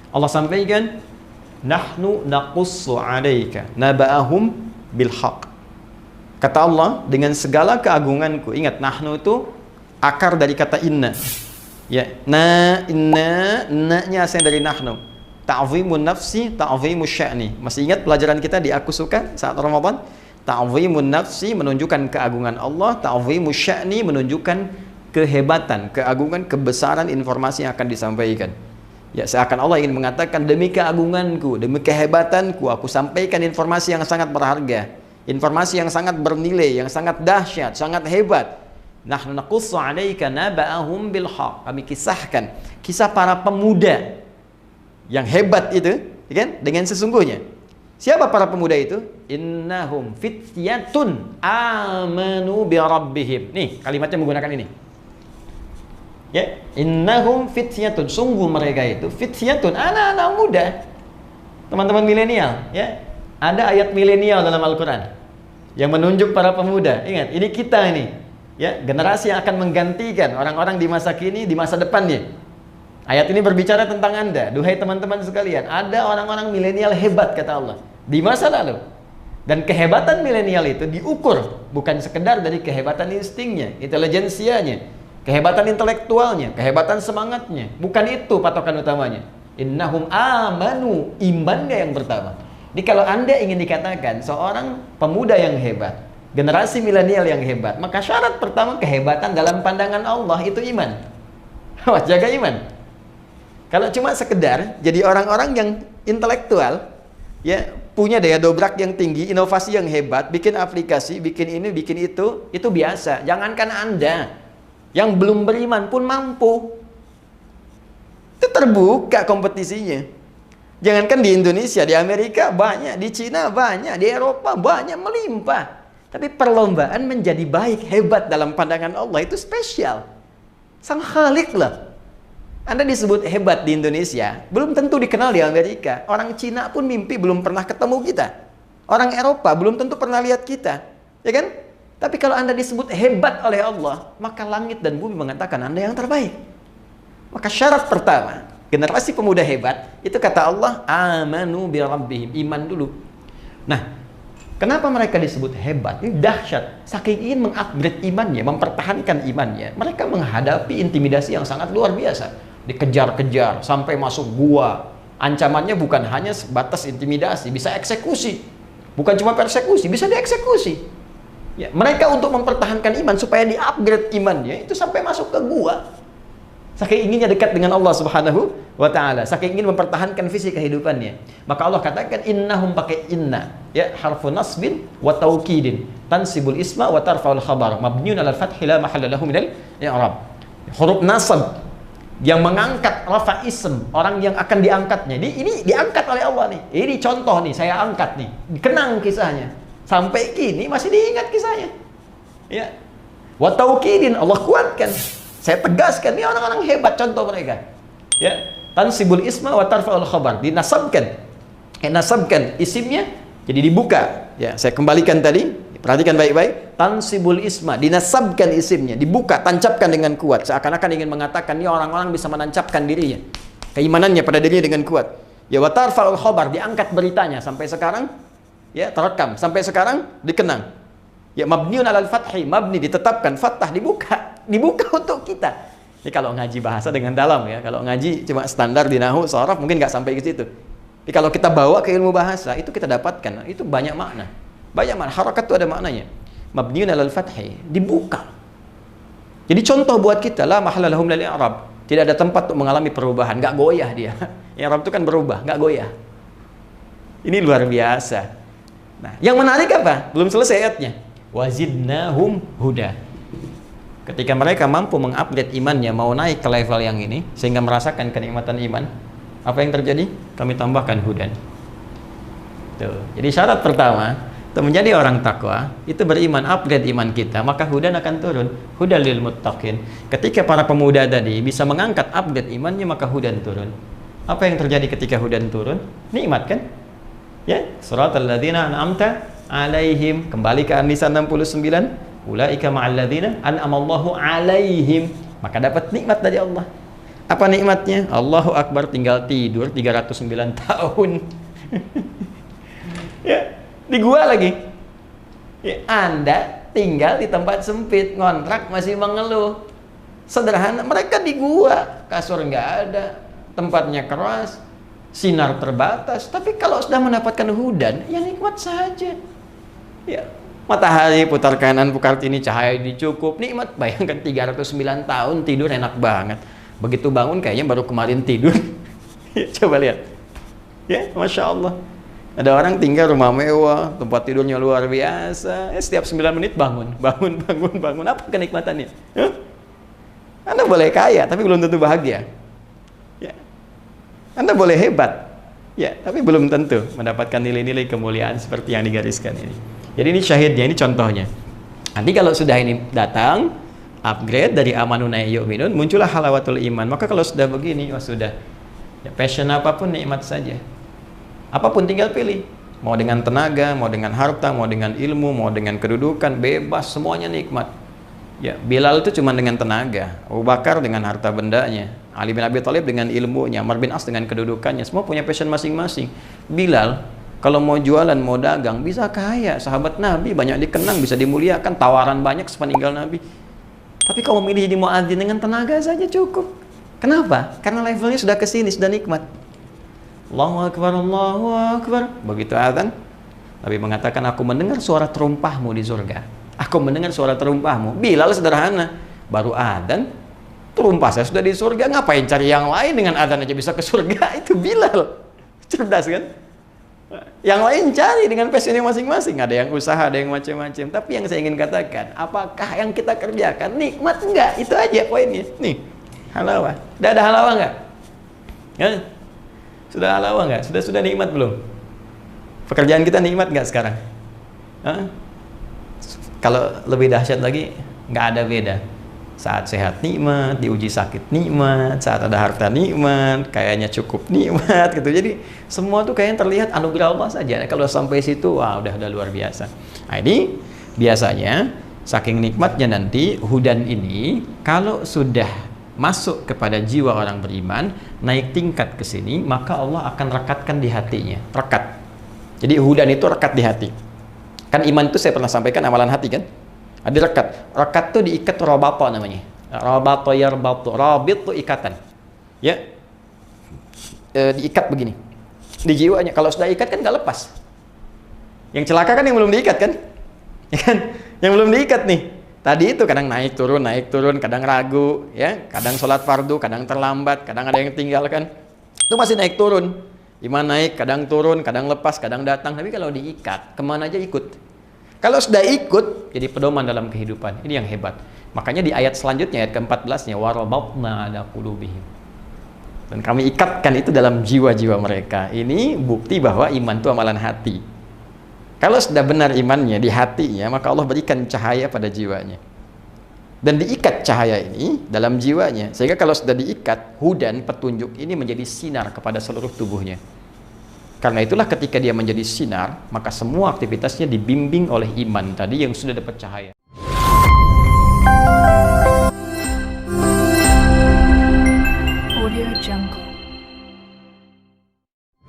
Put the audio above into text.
Allah sampaikan, nahnu naqussu 'alaika naba'ahum bil haqq. Kata Allah, dengan segala keagunganku. Ingat, nahnu itu akar dari kata inna. Ya, na-nya asal dari nahnu. Ta'zimun nafsi, ta'zimus sya'ni. Masih ingat pelajaran kita di Aku Suka saat Ramadan? Ta'zimun nafsi menunjukkan keagungan Allah, ta'zimus sya'ni menunjukkan kehebatan, keagungan, kebesaran informasi yang akan disampaikan. Ya, seakan Allah ingin mengatakan, demi keagunganku, demi kehebatanku, aku sampaikan informasi yang sangat berharga, informasi yang sangat bernilai, yang sangat dahsyat, sangat hebat. Nahnu naqussu 'alaika naba'ahum bil haqq. Kami kisahkan kisah para pemuda yang hebat itu, kan? Dengan sesungguhnya. Siapa para pemuda itu? Innahum fityatun amanu bi rabbihim. Nih, kalimatnya menggunakan ini. Ya, innahum fityatun, sungguh mereka itu fityatun, anak-anak muda. Teman-teman milenial, ya. Ada ayat milenial dalam Al-Qur'an yang menunjuk para pemuda. Ingat, ini kita ini, ya, generasi yang akan menggantikan orang-orang di masa kini, di masa depannya. Ayat ini berbicara tentang Anda, duhai teman-teman sekalian. Ada orang-orang milenial hebat, kata Allah, di masa lalu. Dan kehebatan milenial itu diukur bukan sekedar dari kehebatan instingnya, intelijensianya, kehebatan intelektualnya, kehebatan semangatnya. Bukan itu patokan utamanya. Innahum amanu, imannya yang pertama. Jadi kalau Anda ingin dikatakan seorang pemuda yang hebat, generasi milenial yang hebat, maka syarat pertama kehebatan dalam pandangan Allah itu iman. Awas, jaga iman. Kalau cuma sekedar jadi orang-orang yang intelektual, ya, punya daya dobrak yang tinggi, inovasi yang hebat, bikin aplikasi, bikin ini, bikin itu biasa. Jangankan Anda yang belum beriman pun mampu. Itu terbuka kompetisinya. Jangankan di Indonesia, di Amerika banyak, di Cina banyak, di Eropa banyak, melimpah. Tapi perlombaan menjadi baik, hebat dalam pandangan Allah itu spesial. Sang Khalik lah. Anda disebut hebat di Indonesia, belum tentu dikenal di Amerika. Orang Cina pun mimpi belum pernah ketemu kita. Orang Eropa belum tentu pernah lihat kita. Ya kan? Tapi kalau Anda disebut hebat oleh Allah, maka langit dan bumi mengatakan Anda yang terbaik. Maka syarat pertama, generasi pemuda hebat, itu kata Allah, amanu bi rabbihim, iman dulu. Nah, kenapa mereka disebut hebat? Ini dahsyat. Saking ingin mengupgrade imannya, mempertahankan imannya, mereka menghadapi intimidasi yang sangat luar biasa. Dikejar-kejar sampai masuk gua. Ancamannya bukan hanya sebatas intimidasi, bisa eksekusi. Bukan cuma persekusi, bisa dieksekusi. Ya, mereka untuk mempertahankan iman supaya di-upgrade imannya itu sampai masuk ke gua. Saking inginnya dekat dengan Allah Subhanahu wa taala, saking ingin mempertahankan visi kehidupannya. Maka Allah katakan innahum, pakai inna, ya, harfu nasbin wa taukidin, tansibul isma wa tarfa'ul khabar, mabniun 'alal fathi la mahalla lahu minal i'rab. Huruf nasab yang mengangkat rafa ism, orang yang akan diangkatnya. Ini diangkat oleh Allah nih. Ini contoh nih, saya angkat nih. Kenang kisahnya. Sampai kini masih diingat kisahnya. Ya. Wa taukidin, Allah kuatkan. Saya tegaskan, ini orang-orang hebat, contoh mereka. Ya, tansibul isma wa tarfa'ul khabar, dinasabkan. Nasabkan isimnya jadi dibuka. Ya, saya kembalikan tadi. Perhatikan baik-baik. Tansibul isma, dinasabkan isimnya, dibuka, tancapkan dengan kuat. Seakan-akan ingin mengatakan ini orang-orang bisa menancapkan dirinya, keimanannya pada dirinya dengan kuat. Ya, wa tarfa'ul khabar, diangkat beritanya sampai sekarang, ya, terekam sampai sekarang dikenang. Ya, mabniun 'alal fathi, mabni ditetapkan, fathah dibuka untuk kita. Ini kalau ngaji bahasa dengan dalam, ya. Kalau ngaji cuma standar di nahwu, sharaf mungkin nggak sampai ke situ. Tapi kalau kita bawa ke ilmu bahasa, itu kita dapatkan, itu banyak makna. Banyak makna, harakat itu ada maknanya. Mabniun 'alal fathi, dibuka. Jadi contoh buat kita, la mahalla lahum lil i'rab. Tidak ada tempat untuk mengalami perubahan, nggak goyah dia. I'rab itu kan berubah, nggak goyah. Ini luar biasa. Nah, yang menarik apa? Belum selesai ayatnya. Wazidnahum huda. Ketika mereka mampu mengupgrade imannya, mau naik ke level yang ini, sehingga merasakan kenikmatan iman, apa yang terjadi? Kami tambahkan hudan. Tuh. Jadi syarat pertama, untuk menjadi orang takwa, itu beriman, upgrade iman kita, maka hudan akan turun. Hudan lil muttaqin. Ketika para pemuda tadi bisa mengangkat upgrade imannya, maka hudan turun. Apa yang terjadi ketika hudan turun? Nikmat kan? Ya, suratal ladzina an'amta alaihim, kembali ke An-Nisa 69, ulaika ma'al ladzina an'amallahu alaihim, maka dapat nikmat dari Allah. Apa nikmatnya? Allahu Akbar, tinggal tidur 309 tahun. Ya, di gua lagi. Ya, Anda tinggal di tempat sempit, ngontrak masih mengeluh. Sederhana, mereka di gua, kasur nggak ada, tempatnya keras, sinar terbatas. Tapi kalau sudah mendapatkan hudan, ya nikmat saja. Ya, matahari putar kanan, putar kiri, cahaya dicukup, nikmat. Bayangkan 309 tahun tidur enak banget. Begitu bangun kayaknya baru kemarin tidur. Coba lihat. Ya, Masya Allah. Ada orang tinggal rumah mewah, tempat tidurnya luar biasa. Setiap 9 menit bangun. Apa kenikmatannya? Anda boleh kaya, tapi belum tentu bahagia. Ya. Anda boleh hebat. Ya, tapi belum tentu mendapatkan nilai-nilai kemuliaan seperti yang digariskan ini. Jadi ini syahidnya, ini contohnya. Nanti kalau sudah ini datang, upgrade dari amanuna yu'minun, muncullah halawatul iman. Maka kalau sudah begini, sudah. Ya, passion apapun nikmat saja. Apapun tinggal pilih. Mau dengan tenaga, mau dengan harta, mau dengan ilmu, mau dengan kedudukan, bebas, semuanya nikmat. Ya, Bilal itu cuma dengan tenaga, Abu Bakar dengan harta bendanya, Ali bin Abi Thalib dengan ilmunya, Amr bin As dengan kedudukannya, semua punya passion masing-masing. Bilal kalau mau jualan, mau dagang, bisa kaya, sahabat Nabi banyak dikenang, bisa dimuliakan, tawaran banyak sepeninggal Nabi. Tapi kalau memilih jadi muadzin dengan tenaga saja cukup. Kenapa? Karena levelnya sudah kesini, sudah nikmat. Allahu Akbar, Allahu Akbar. Begitu azan, Nabi mengatakan, aku mendengar suara terumpahmu di surga. Aku mendengar suara terumpahmu. Bilal sederhana, baru adzan, terumpah saya sudah di surga. Ngapain cari yang lain, dengan adzan aja bisa ke surga? Itu Bilal. Cerdas kan? Yang lain cari dengan passionnya masing-masing. Ada yang usaha, ada yang macam-macam. Tapi yang saya ingin katakan, apakah yang kita kerjakan nikmat? Enggak, itu aja poinnya. Nih, halawah. Udah ada halawah enggak? Ya? Sudah halawah enggak? Sudah nikmat belum? Pekerjaan kita nikmat enggak sekarang? Hah? Kalau lebih dahsyat lagi, nggak ada beda. Saat sehat nikmat, diuji sakit nikmat, saat ada harta nikmat, kayaknya cukup nikmat gitu. Jadi semua tuh kayaknya terlihat anugerah Allah saja. Kalau sampai situ, wah udah luar biasa. Nah ini biasanya saking nikmatnya nanti hudan ini kalau sudah masuk kepada jiwa orang beriman, naik tingkat ke sini, maka Allah akan rekatkan di hatinya. Rekat. Jadi hudan itu rekat di hati. Kan iman itu saya pernah sampaikan amalan hati kan? Ada rekat. Rekat itu diikat robato namanya. Robato yarbatu. Rabit itu ikatan. Ya. Diikat begini. Di jiwanya. Kalau sudah ikat kan nggak lepas. Yang celaka kan yang belum diikat kan? Ya kan? Yang belum diikat nih. Tadi itu kadang naik turun, kadang ragu, ya. Kadang sholat fardu, kadang terlambat, kadang ada yang tinggalkan. Itu masih naik turun. Iman naik, kadang turun, kadang lepas, kadang datang. Tapi kalau diikat, kemana aja ikut. Kalau sudah ikut, jadi pedoman dalam kehidupan. Ini yang hebat. Makanya di ayat selanjutnya, ayat ke-14-nya, warabatna ala qulubihim. Dan kami ikatkan itu dalam jiwa-jiwa mereka. Ini bukti bahwa iman itu amalan hati. Kalau sudah benar imannya di hatinya, maka Allah berikan cahaya pada jiwanya. Dan diikat cahaya ini dalam jiwanya, sehingga kalau sudah diikat, hudan, petunjuk ini menjadi sinar kepada seluruh tubuhnya. Karena itulah ketika dia menjadi sinar, maka semua aktivitasnya dibimbing oleh iman tadi yang sudah dapat cahaya.